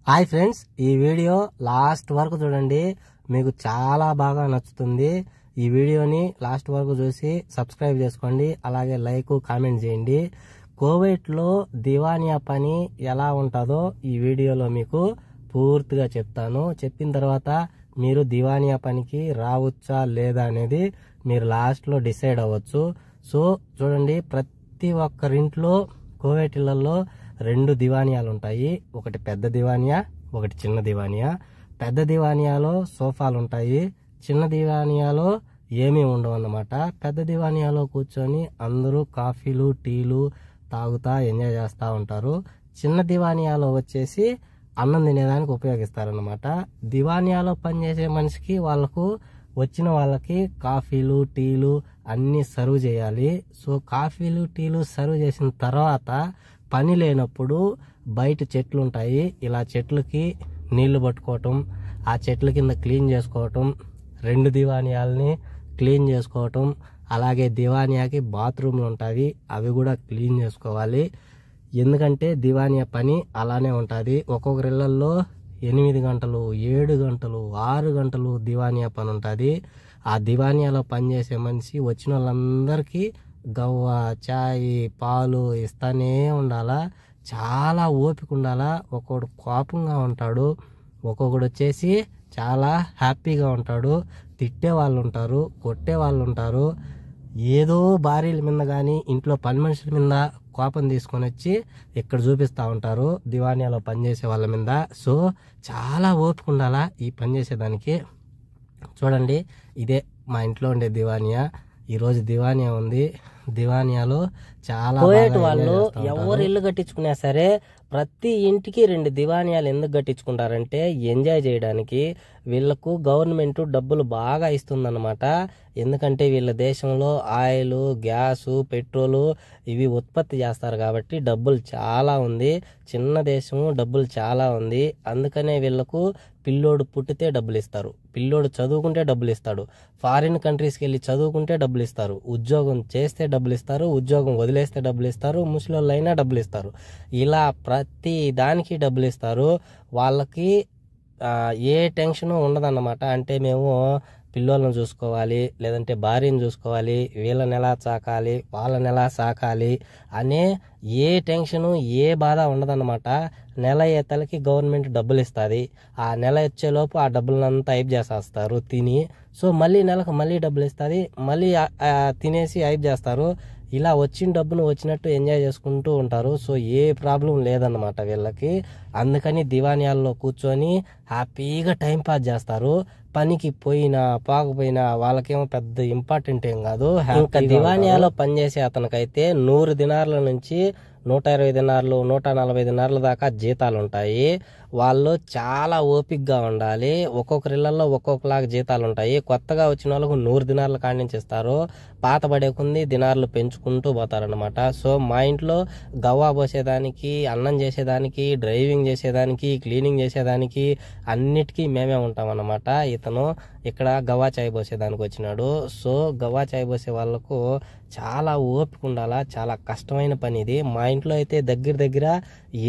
Hi friends, ఈ video last వరకు చూడండి, మీకు చాలా బాగా నచ్చుతుంది. ఈ వీడియోని లాస్ట్ వరకు చూసి సబ్స్క్రైబ్ చేసుకోండి, అలాగే లైక్ కామెంట్ చేయండి. కోవైట్లో దివానియా పని ఎలా ఉంటుందో ఈ వీడియోలో మీకు పూర్తిగా చెప్తాను. చెప్పిన తర్వాత మీరు దివానియా పనికి రావచ్చా లేదా అనేది మీరు లాస్ట్లో డిసైడ్ అవ్వచ్చు. సో చూడండి, ప్రతి ఒక్కరింట్లో కోవైట్ ఇళ్లలో 2 దివానియాలు ఉంటాయి. ఒకటి పెద్ద దివానియా, ఒకటి చిన్న దివానియా. పెద్ద దివానియాలో సోఫాలు ఉంటాయి, చిన్న దివానియాలో ఏమీ ఉండవు అన్నమాట. పెద్ద దివానియాలో కూర్చొని అందరూ కాఫీలు టీలు తాగుతా ఎంజాయ్ చేస్తూ ఉంటారు. చిన్న దివానియాలో వచ్చేసి అన్నం తినేదానికి ఉపయోగిస్తారన్నమాట. దివానియాలో పనిచేసే మనిషికి వాళ్ళకు వచ్చిన వాళ్ళకి కాఫీలు టీలు అన్నీ సర్వ్ చేయాలి. సో కాఫీలు టీలు సర్వ్ చేసిన తర్వాత పని లేనప్పుడు బయట చెట్లు ఉంటాయి, ఇలా చెట్లకి నీళ్లు పట్టుకోవటం, ఆ చెట్ల కింద క్లీన్ చేసుకోవటం, 2 దివానియాలని క్లీన్ చేసుకోవటం, అలాగే దివానియాకి బాత్రూమ్లు ఉంటాయి, అవి కూడా క్లీన్ చేసుకోవాలి. ఎందుకంటే దివానియా పని అలానే ఉంటుంది. ఒక్కొక్కరి ఇళ్లలో 8 గంటలు 7 గంటలు 6 గంటలు దివానియా పని ఉంటుంది. ఆ దివానియాలో పనిచేసే మనిషి వచ్చిన వాళ్ళందరికీ గవ్వ చాయ్ పాలు ఇస్తానే ఉండాలా. చాలా ఓపిక ఉండాలా. ఒక్కొక్కడు కోపంగా ఉంటాడు, ఒక్కొక్కడు వచ్చేసి చాలా హ్యాపీగా ఉంటాడు. తిట్టే వాళ్ళు ఉంటారు, కొట్టే వాళ్ళు ఉంటారు. ఏదో భార్యల మీద కానీ ఇంట్లో పని మనుషుల మీద కోపం తీసుకొని వచ్చి ఇక్కడ చూపిస్తూ ఉంటారు దివానియాలో పనిచేసే వాళ్ళ మీద. సో చాలా ఓపిక ఉండాలా ఈ పని చేసేదానికి. చూడండి, ఇదే మా ఇంట్లో ఉండే దివానియా. ఈరోజు దివానియా ఉంది. దివానియాలో చాలా వాళ్ళు ఎవరు ఇల్లు కట్టించుకున్నా సరే ప్రతి ఇంటికి 2 దివానియాలు ఎందుకు కట్టించుకుంటారంటే ఎంజాయ్ చేయడానికి. వీళ్ళకు గవర్నమెంట్ డబ్బులు బాగా ఇస్తుందన్నమాట. ఎందుకంటే వీళ్ళ దేశంలో ఆయిల్ గ్యాసు పెట్రోలు ఇవి ఉత్పత్తి చేస్తారు కాబట్టి డబ్బులు చాలా ఉంది. చిన్న దేశము, డబ్బులు చాలా ఉంది. అందుకనే వీళ్ళకు పిల్లోడు పుట్టితే డబ్బులు ఇస్తారు, పిల్లోడు చదువుకుంటే డబ్బులు ఇస్తాడు, ఫారిన్ కంట్రీస్కి వెళ్ళి చదువుకుంటే డబ్బులు ఇస్తారు, ఉద్యోగం చేస్తే డబ్బులు ఇస్తారు, ఉద్యోగం వదిలేస్తే డబ్బులు ఇస్తారు, ముసలోళ్ళైనా డబ్బులు ఇస్తారు. ఇలా ప్రతి దానికి డబ్బులు ఇస్తారు. వాళ్ళకి ఏ టెన్షన్ ఉండదన్నమాట. అంటే మేము పిల్లోళ్ళని చూసుకోవాలి, లేదంటే భార్యను చూసుకోవాలి, వీళ్ళని ఎలా సాకాలి, వాళ్ళని ఎలా సాకాలి అనే ఏ టెన్షను ఏ బాధ ఉండదన్నమాట. నెల అయ్యేతలకి గవర్నమెంట్ డబ్బులు ఇస్తుంది. ఆ నెల వచ్చేలోపు ఆ డబ్బులంతా అయిప్ చేసేస్తారు తిని. సో మళ్ళీ నెలకు మళ్ళీ డబ్బులు ఇస్తుంది, మళ్ళీ తినేసి అయిప్ చేస్తారు. ఇలా వచ్చిన డబ్బును వచ్చినట్టు ఎంజాయ్ చేసుకుంటూ ఉంటారు. సో ఏ ప్రాబ్లం లేదన్నమాట వీళ్ళకి. అందుకని దివానియాల్లో కూర్చొని హ్యాపీగా టైం పాస్ చేస్తారు. పనికి పోయినా పోకపోయినా వాళ్ళకేమో పెద్ద ఇంపార్టెంట్ ఏం కాదు. ఇంకా దివానియాలో పనిచేసే అతనికైతే 100 దినార్ల నుంచి 120 దినార్లు 140 దినార్ల దాకా జీతాలు ఉంటాయి. వాళ్ళు చాలా ఓపికగా ఉండాలి. ఒక్కొక్కరి ఇళ్లలో ఒక్కొక్కలాగా జీతాలు ఉంటాయి. కొత్తగా వచ్చిన వాళ్ళకు 100 దినార్ల కాడి నుంచి ఇస్తారు. పాత పడే కొంది దినార్లు పెంచుకుంటూ పోతారనమాట. సో మా ఇంట్లో గవ్వా పోసేదానికి, అన్నం చేసేదానికి, డ్రైవింగ్ చేసేదానికి, క్లీనింగ్ చేసేదానికి అన్నిటికీ మేమే ఉంటాం అన్నమాట. ఇతను ఇక్కడ గవ్వా చాయ్ పోసేదానికి వచ్చినాడు. సో గవ్వా చాయ్ పోసే వాళ్ళకు చాలా ఓపిక ఉండాలా, చాలా కష్టమైన పని ఇది. మా ఇంట్లో అయితే దగ్గర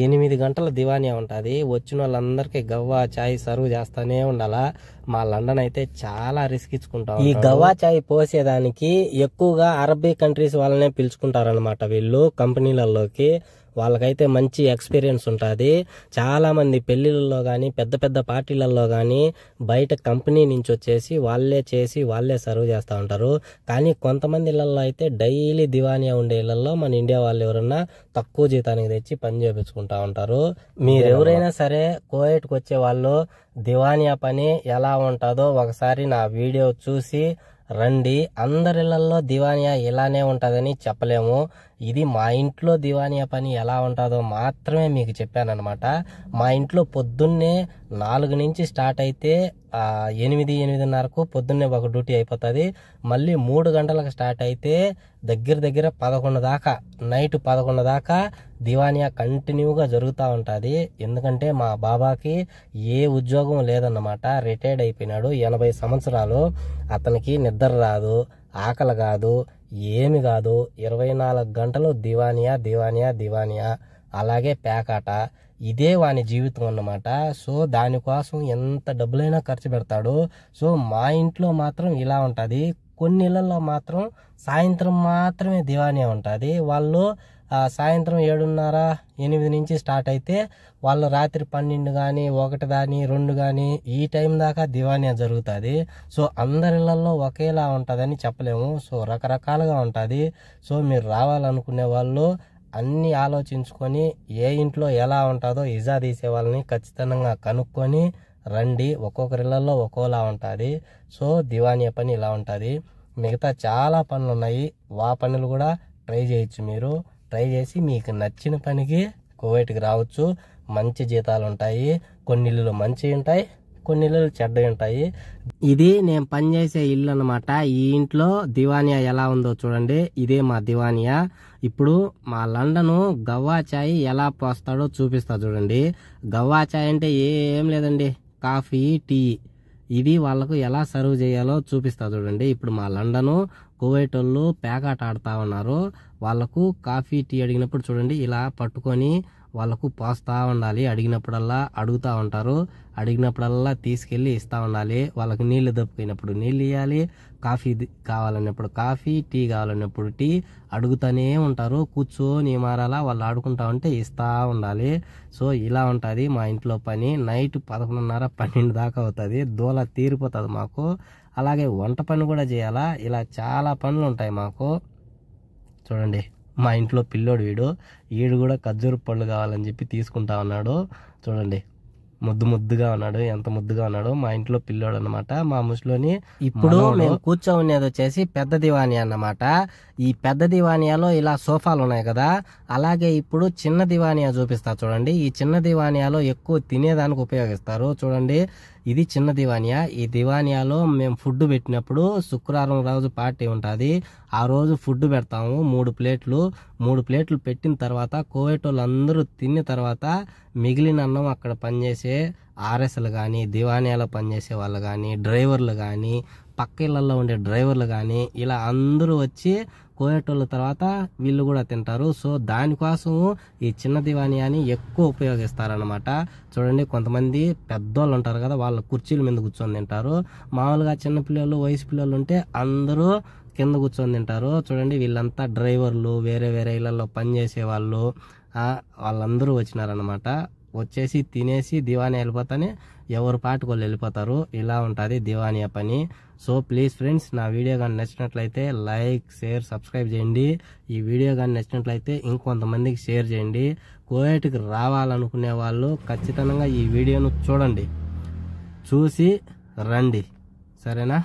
8 గంటల దివానియా ఉంటుంది. వచ్చిన వాళ్ళందరికీ గవ్వా చాయ్ సర్వ్ చేస్తానే ఉండాలా. మా లండన్ అయితే చాలా రిస్క్ ఇచ్చుకుంటాం. ఈ గవ్వా చాయ్ పోసేదానికి ఎక్కువగా అరబీ కంట్రీస్ వాళ్ళనే పిలుచుకుంటారనమాట వీళ్ళు కంపెనీలలోకి. వాళ్ళకైతే మంచి ఎక్స్పీరియన్స్ ఉంటుంది. చాలా మంది పెళ్లిళ్ళలో కానీ పెద్ద పెద్ద పార్టీలలో కానీ బయట కంపెనీ నుంచి వచ్చేసి వాళ్ళే చేసి వాళ్ళే సర్వ్ చేస్తూ ఉంటారు. కానీ కొంతమంది ఇళ్లలో అయితే డైలీ దివానియా ఉండే ఇళ్లలో మన ఇండియా వాళ్ళు ఎవరన్నా తక్కువ జీతానికి తెచ్చి పని చేపించుకుంటా ఉంటారు. మీరు ఎవరైనా సరే కోవైట్కి వచ్చే వాళ్ళు దివానియా పని ఎలా ఉంటుందో ఒకసారి నా వీడియో చూసి రండి. అందరిళ్లలో దివానియా ఇలానే ఉంటుందని చెప్పలేము. ఇది మా ఇంట్లో దివానియా పని ఎలా ఉంటుందో మాత్రమే మీకు చెప్పానమాట. మా ఇంట్లో పొద్దున్నే 4 నుంచి స్టార్ట్ అయితే 8-8:30కు పొద్దున్నే ఒక డ్యూటీ అయిపోతుంది. మళ్ళీ 3 గంటలకు స్టార్ట్ అయితే దగ్గర 11 దాకా, నైట్ 11 దాకా దివానియా కంటిన్యూగా జరుగుతూ ఉంటుంది. ఎందుకంటే మా బాబాకి ఏ ఉద్యోగం లేదన్నమాట. రిటైర్డ్ అయిపోయినాడు, 80 సంవత్సరాలు. అతనికి నిద్ర రాదు, ఆకలి కాదు, ఏమి కాదు. 24 గంటలు దివానియా దివానియా దివానియా. అలాగే పేకాట. ఇదే వాని జీవితం అన్నమాట. సో దానికోసం ఎంత డబ్బులైనా ఖర్చు పెడతాడు. సో మా ఇంట్లో మాత్రం ఇలా ఉంటుంది. కొన్ని ఇళ్లలో మాత్రం సాయంత్రం మాత్రమే దివానియా ఉంటుంది. వాళ్ళు సాయంత్రం 7:30, 8 నుంచి స్టార్ట్ అయితే వాళ్ళు రాత్రి 12 కానీ 1 కానీ 2 కానీ ఈ టైం దాకా దివానియా జరుగుతుంది. సో అందరిళ్లలో ఒకేలా ఉంటుందని చెప్పలేము. సో రకరకాలుగా ఉంటుంది. సో మీరు రావాలనుకునే వాళ్ళు అన్నీ ఆలోచించుకొని ఏ ఇంట్లో ఎలా ఉంటుందో ఇజా తీసే వాళ్ళని ఖచ్చితంగా కనుక్కొని రండి. ఒక్కొక్కరిళ్లలో ఒక్కోలా ఉంటుంది. సో దివానియా పని ఇలా ఉంటుంది. మిగతా చాలా పనులు ఉన్నాయి. ఆ పనులు కూడా ట్రై చేయొచ్చు. మీరు ట్రై చేసి మీకు నచ్చిన పనికి కువైట్కి రావచ్చు. మంచి జీతాలు ఉంటాయి. కొన్ని ఇల్లులు మంచివి ఉంటాయి, కొన్ని ఇల్లులు చెడ్డవి ఉంటాయి. ఇది నేను పనిచేసే ఇల్లు అన్నమాట. ఈ ఇంట్లో దివానియా ఎలా ఉందో చూడండి. ఇదే మా దివానియా. ఇప్పుడు మా లండను గవ్వా చాయ్ ఎలా పోస్తాడో చూపిస్తా చూడండి. గవ్వా చాయ్ అంటే ఏం లేదండి, కాఫీ, టీ. ఇది వాళ్ళకు ఎలా సర్వ్ చేయాలో చూపిస్తా చూడండి. ఇప్పుడు మా లండను కువైట్ వాళ్ళు పేకాట ఆడుతూ ఉన్నారు. వాళ్ళకు కాఫీ, టీ అడిగినప్పుడు చూడండి ఇలా పట్టుకొని వాళ్ళకు పోస్తూ ఉండాలి. అడిగినప్పుడల్లా అడుగుతూ ఉంటారు. అడిగినప్పుడల్లా తీసుకెళ్ళి ఇస్తూ ఉండాలి. వాళ్ళకి నీళ్లు దప్పిపోయినప్పుడు నీళ్ళు ఇవ్వాలి. కాఫీ కావాలన్నప్పుడు కాఫీ, టీ కావాలన్నప్పుడు టీ అడుగుతూనే ఉంటారు. కూర్చొని మారాలా వాళ్ళు ఆడుకుంటా ఉంటే ఇస్తూ ఉండాలి. సో ఇలా ఉంటుంది మా ఇంట్లో పని. నైట్ 11:30, 12 దాకా అవుతుంది. దూల తీరిపోతుంది మాకు. అలాగే వంట పని కూడా చేయాలా. ఇలా చాలా పనులు ఉంటాయి మాకు. చూడండి మా ఇంట్లో పిల్లోడు వీడు కూడా ఖర్జూర పళ్ళు కావాలని చెప్పి తీసుకుంటా ఉన్నాడు. చూడండి ముద్దుగా ఉన్నాడు, ఎంత ముద్దుగా ఉన్నాడు. మా ఇంట్లో పిల్లోడు అన్నమాట, మా ముసలోని. ఇప్పుడు మేము కూర్చోనేది వచ్చేసి పెద్ద దివానియా అన్నమాట. ఈ పెద్ద దివానియాలో ఇలా సోఫాలు ఉన్నాయి కదా, అలాగే ఇప్పుడు చిన్న దివానియా చూపిస్తా చూడండి. ఈ చిన్న దివానియాలో ఎక్కువ తినేదానికి ఉపయోగిస్తారు. చూడండి ఇది చిన్న దివానియా. ఈ దివానియాలో మేము ఫుడ్ పెట్టినప్పుడు శుక్రవారం రోజు పార్టీ ఉంటుంది. ఆ రోజు ఫుడ్ పెడతాము 3 ప్లేట్లు. 3 ప్లేట్లు పెట్టిన తర్వాత కువైట్ వాళ్ళు అందరూ తిన్న తర్వాత మిగిలిన అన్నం అక్కడ పనిచేసే ఆర్ఎస్లు కానీ, దివానియాలో పనిచేసే వాళ్ళు కానీ, డ్రైవర్లు కానీ, పక్క ఇళ్లలో ఉండే డ్రైవర్లు కానీ ఇలా అందరూ వచ్చి కువైట్ వాళ్ళ తర్వాత వీళ్ళు కూడా తింటారు. సో దానికోసం ఈ చిన్న దివానియాని ఎక్కువ ఉపయోగిస్తారనమాట. చూడండి కొంతమంది పెద్దోళ్ళు ఉంటారు కదా, వాళ్ళ కుర్చీల మీద కూర్చొని తింటారు. మామూలుగా చిన్నపిల్లలు, వయసు పిల్లలు ఉంటే అందరూ కింద కూర్చొని తింటారు. చూడండి వీళ్ళంతా డ్రైవర్లు, వేరే వేరే ఇళ్లలో పనిచేసే వాళ్ళు, వాళ్ళందరూ వచ్చినారనమాట. వచ్చేసి తినేసి దివానియా వెళ్ళిపోతానే ఎవరి పాటుకు వాళ్ళు వెళ్ళిపోతారు. ఇలా ఉంటుంది దివానియా పని. సో ప్లీజ్ ఫ్రెండ్స్, నా వీడియో కానీ నచ్చినట్లయితే లైక్, షేర్, సబ్స్క్రైబ్ చేయండి. ఈ వీడియో కానీ నచ్చినట్లయితే ఇంకొంతమందికి షేర్ చేయండి. కువైట్కి రావాలనుకునే వాళ్ళు ఖచ్చితంగా ఈ వీడియోను చూడండి, చూసి రండి. సరేనా?